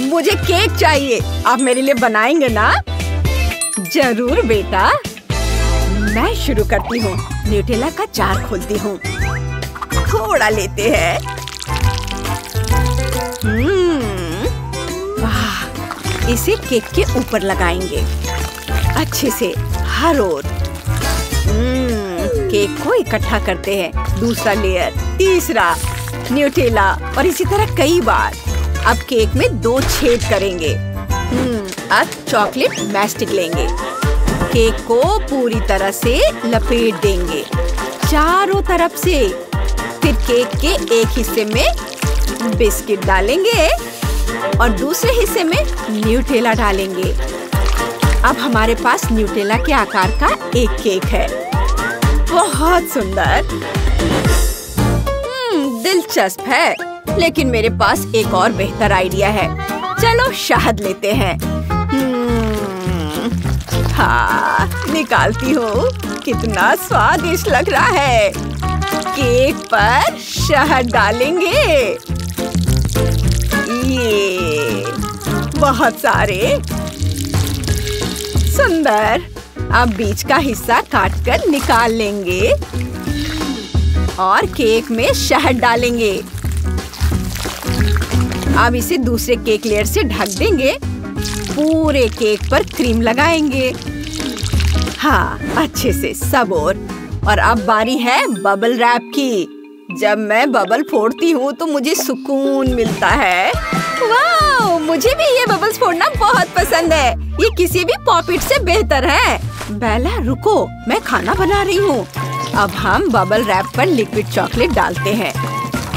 मुझे केक चाहिए। आप मेरे लिए बनाएंगे ना? जरूर बेटा। मैं शुरू करती हूँ। न्यूटेला का जार खोलती हूँ। थोड़ा लेते हैं। वाह, इसे केक के ऊपर लगाएंगे अच्छे से हर ओर। केक को इकट्ठा करते हैं। दूसरा लेयर, तीसरा, न्यूटेला और इसी तरह कई बार। अब केक में 2 छेद करेंगे। अब चॉकलेट मैस्टिक लेंगे। केक को पूरी तरह से लपेट देंगे चारों तरफ से। फिर केक के एक हिस्से में बिस्किट डालेंगे और दूसरे हिस्से में न्यूटेला डालेंगे। अब हमारे पास न्यूटेला के आकार का एक केक है। बहुत सुंदर। दिलचस्प है, लेकिन मेरे पास एक और बेहतर आइडिया है। चलो शहद लेते हैं। हाँ, निकालती हूँ। कितना स्वादिष्ट लग रहा है। केक पर शहद डालेंगे। ये बहुत सारे। सुंदर। अब बीच का हिस्सा काटकर निकाल लेंगे और केक में शहद डालेंगे। अब इसे दूसरे केक लेयर से ढक देंगे। पूरे केक पर क्रीम लगाएंगे। हाँ, अच्छे से सब और अब बारी है बबल रैप की। जब मैं बबल फोड़ती हूँ तो मुझे सुकून मिलता है। वाह, मुझे भी ये बबल्स फोड़ना बहुत पसंद है। ये किसी भी पॉपिट से बेहतर है। बेला रुको, मैं खाना बना रही हूँ। अब हम बबल रैप पर लिक्विड चॉकलेट डालते हैं।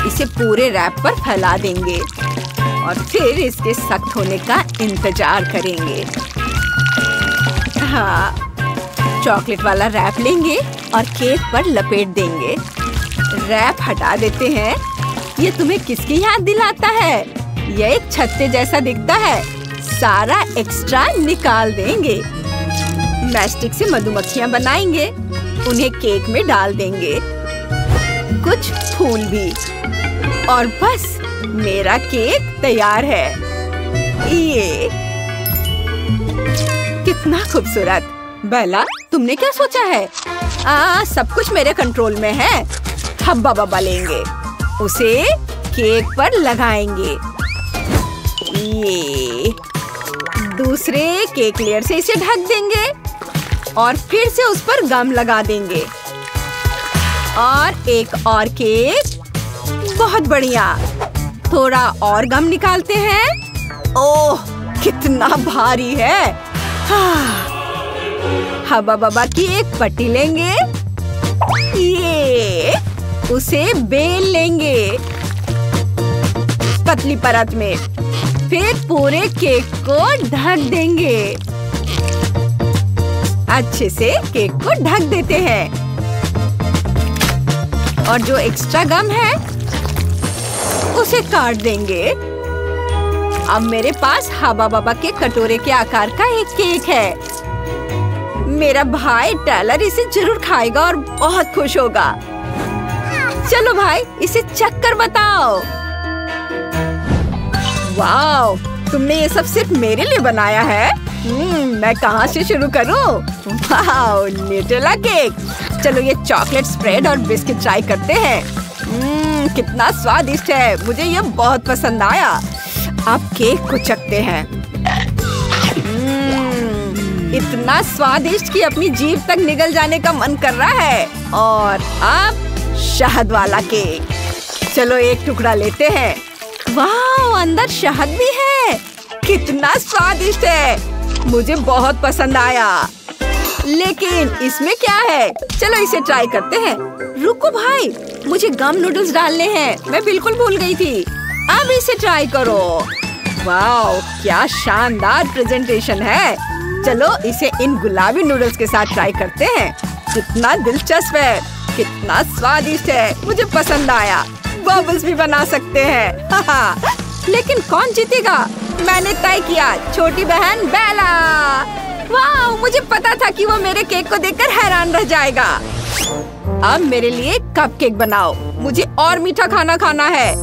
इसे पूरे रैप पर फैला देंगे और फिर इसके सख्त होने का इंतजार करेंगे। हाँ, चॉकलेट वाला रैप लेंगे और केक पर लपेट देंगे। रैप हटा देते हैं। ये तुम्हें किसकी याद दिलाता है? यह एक छत्ते जैसा दिखता है। सारा एक्स्ट्रा निकाल देंगे। मैस्टिक से मधुमक्खियाँ बनाएंगे। उन्हें केक में डाल देंगे। कुछ फूल भी। और बस मेरा केक तैयार है। ये कितना खूबसूरत। बेला, तुमने क्या सोचा है? सब कुछ मेरे कंट्रोल में है। हब्बा बब्बा लेंगे। उसे केक पर लगाएंगे। ये दूसरे केक लेयर से इसे ढक देंगे और फिर से उस पर गम लगा देंगे। और एक और केक। बहुत बढ़िया। थोड़ा और गम निकालते हैं। ओह, कितना भारी है। हब्बा बब्बा की एक पट्टी लेंगे। ये उसे बेल लेंगे पतली परत में। फिर पूरे केक को ढक देंगे। अच्छे से केक को ढक देते हैं। और जो एक्स्ट्रा गम है उसे काट देंगे। अब मेरे पास हब्बा बब्बा के कटोरे के आकार का एक केक है। मेरा भाई टेलर इसे जरूर खाएगा और बहुत खुश होगा। चलो भाई, इसे चख कर बताओ। वाओ, तुमने ये सब सिर्फ मेरे लिए बनाया है। मैं कहाँ से शुरू करूँ? Wow, Nutella cake. चलो ये चॉकलेट स्प्रेड और बिस्किट ट्राई करते हैं। कितना स्वादिष्ट है। मुझे ये बहुत पसंद आया। अब केक को चखते हैं। इतना स्वादिष्ट कि अपनी जीभ तक निगल जाने का मन कर रहा है। और अब शहद वाला केक। चलो एक टुकड़ा लेते हैं। वाह, अंदर शहद भी है। कितना स्वादिष्ट है। मुझे बहुत पसंद आया। लेकिन इसमें क्या है? चलो इसे ट्राई करते हैं। रुको भाई, मुझे गम नूडल्स डालने हैं। मैं बिल्कुल भूल गई थी। अब इसे ट्राई करो। वाह, क्या शानदार प्रेजेंटेशन है। चलो इसे इन गुलाबी नूडल्स के साथ ट्राई करते हैं। कितना दिलचस्प है। कितना स्वादिष्ट है। मुझे पसंद आया। बबल्स भी बना सकते हैं। लेकिन कौन जीतेगा? मैंने तय किया, छोटी बहन बेला। वाह, मुझे पता था कि वो मेरे केक को देखकर हैरान रह जाएगा। अब मेरे लिए कपकेक बनाओ। मुझे और मीठा खाना है।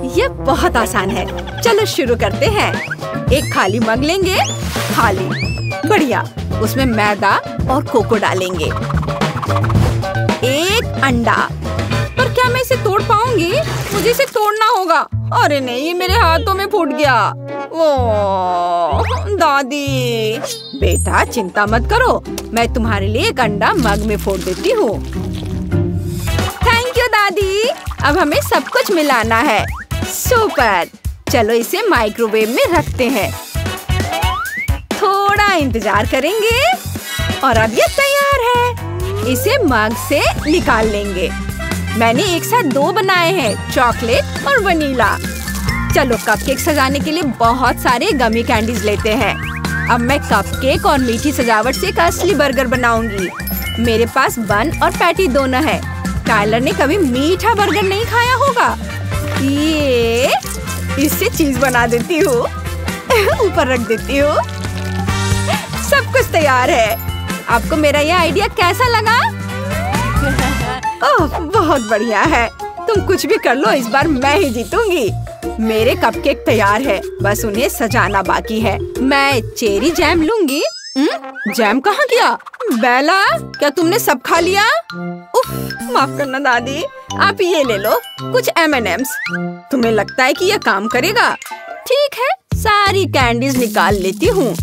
ये बहुत आसान है। चलो शुरू करते हैं। एक खाली मग लेंगे, खाली, बढ़िया। उसमें मैदा और कोको डालेंगे। एक अंडा। पर क्या मैं इसे तोड़ पाऊंगी? मुझे इसे तोड़ना होगा। अरे नहीं, ये मेरे हाथों में फूट गया। ओह दादी। बेटा चिंता मत करो, मैं तुम्हारे लिए एक अंडा मग में फोड़ देती हूँ। थैंक यू दादी। अब हमें सब कुछ मिलाना है। सुपर। चलो इसे माइक्रोवेव में रखते हैं। थोड़ा इंतजार करेंगे और अब ये तैयार है। इसे मग से निकाल लेंगे। मैंने एक साथ 2 बनाए हैं, चॉकलेट और वनीला। चलो कपकेक सजाने के लिए बहुत सारे गमी कैंडीज लेते हैं। अब मैं कपकेक और मीठी सजावट से एक असली बर्गर बनाऊंगी। मेरे पास बन और पैटी दोनों है। टाइलर ने कभी मीठा बर्गर नहीं खाया होगा। ये इससे चीज बना देती हूँ। ऊपर रख देती हूँ। सब कुछ तैयार है। आपको मेरा ये आइडिया कैसा लगा? ओह बहुत बढ़िया है। तुम कुछ भी कर लो, इस बार मैं ही जीतूंगी। मेरे कपकेक तैयार है, बस उन्हें सजाना बाकी है। मैं चेरी जैम लूंगी। जैम कहाँ गया? बेला, क्या तुमने सब खा लिया? उफ, माफ करना दादी। आप ये ले लो, कुछ M&Ms। तुम्हें लगता है कि ये काम करेगा? ठीक है, सारी कैंडीज निकाल लेती हूँ।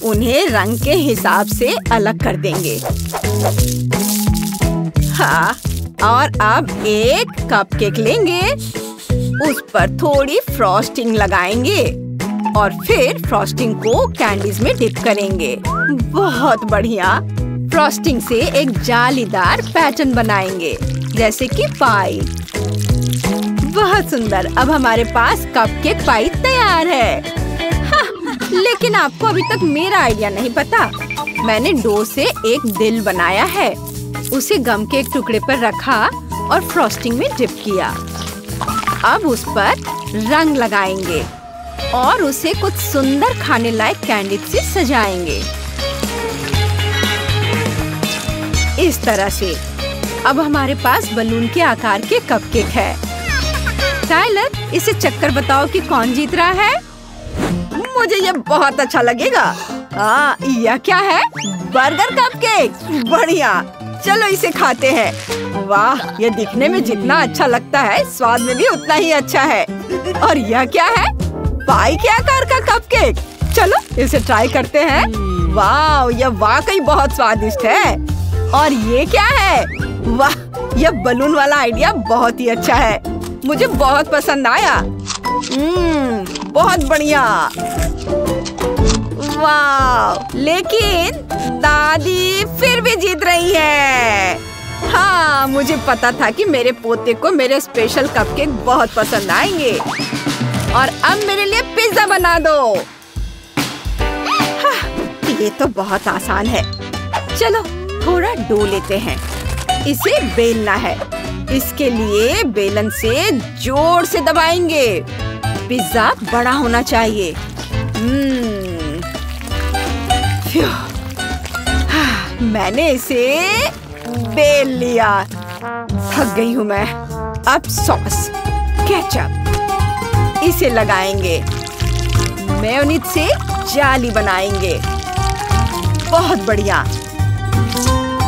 उन्हें रंग के हिसाब से अलग कर देंगे। हाँ, और अब एक कपकेक लेंगे, उस पर थोड़ी फ्रॉस्टिंग लगाएंगे और फिर फ्रॉस्टिंग को कैंडीज में डिप करेंगे। बहुत बढ़िया। फ्रॉस्टिंग से एक जालीदार पैटर्न बनाएंगे, जैसे कि पाई। बहुत सुंदर। अब हमारे पास कपकेक पाई तैयार है। लेकिन आपको अभी तक मेरा आइडिया नहीं पता। मैंने डो से एक दिल बनाया है। उसे गम के एक टुकड़े पर रखा और फ्रॉस्टिंग में डिप किया। अब उस पर रंग लगाएंगे और उसे कुछ सुंदर खाने लायक कैंडी से सजाएंगे। इस तरह से अब हमारे पास बलून के आकार के कपकेक है। टाइलर, इसे चक्कर बताओ कि कौन जीत रहा है। मुझे ये बहुत अच्छा लगेगा। यह क्या है? Burger cupcake. बढ़िया, चलो इसे खाते हैं। वाह, ये दिखने में जितना अच्छा लगता है, स्वाद में भी उतना ही अच्छा है। और यह क्या है? पाई के आकार का कपकेक। चलो इसे ट्राई करते हैं। वाह, यह वाकई बहुत स्वादिष्ट है। और ये क्या है? वाह, यह बलून वाला आइडिया बहुत ही अच्छा है। मुझे बहुत पसंद आया। बहुत बढ़िया। वाह, लेकिन दादी फिर भी जीत रही है। हाँ, मुझे पता था कि मेरे पोते को मेरे स्पेशल कपकेक बहुत पसंद आएंगे। और अब मेरे लिए पिज्जा बना दो। हाँ, ये तो बहुत आसान है। चलो थोड़ा डो लेते हैं। इसे बेलना है। इसके लिए बेलन से जोर से दबाएंगे। पिज्जा बड़ा होना चाहिए। मैंने इसे बेल लिया। थक गई हूँ मैं। अब सॉस, केचप, इसे लगाएंगे। मेयोनीज से जाली बनाएंगे। बहुत बढ़िया।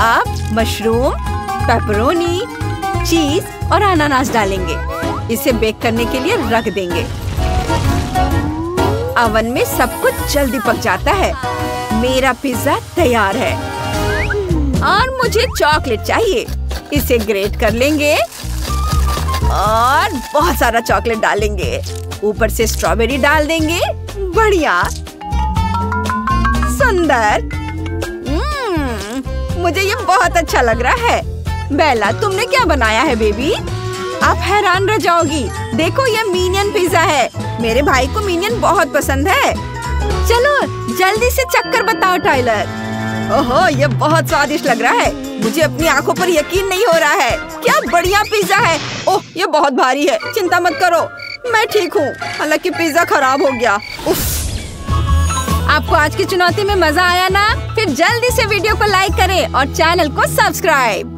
अब मशरूम, पेपरोनी, चीज और अनानास डालेंगे। इसे बेक करने के लिए रख देंगे। ओवन में सब कुछ जल्दी पक जाता है। मेरा पिज्जा तैयार है। और मुझे चॉकलेट चाहिए। इसे ग्रेट कर लेंगे और बहुत सारा चॉकलेट डालेंगे। ऊपर से स्ट्रॉबेरी डाल देंगे। बढ़िया, सुंदर। मुझे ये बहुत अच्छा लग रहा है। बेला, तुमने क्या बनाया है बेबी? आप हैरान रह जाओगी। देखो, ये मिनियन पिज्जा है। मेरे भाई को मिनियन बहुत पसंद है। चलो जल्दी से चक्कर बताओ टाइलर। ओहो, ये बहुत स्वादिष्ट लग रहा है। मुझे अपनी आंखों पर यकीन नहीं हो रहा है। क्या बढ़िया पिज्जा है। ओह, ये बहुत भारी है। चिंता मत करो, मैं ठीक हूँ। हालांकि पिज्जा खराब हो गया। उफ। आपको आज की चुनौती में मजा आया ना? फिर जल्दी से वीडियो को लाइक करें और चैनल को सब्सक्राइब।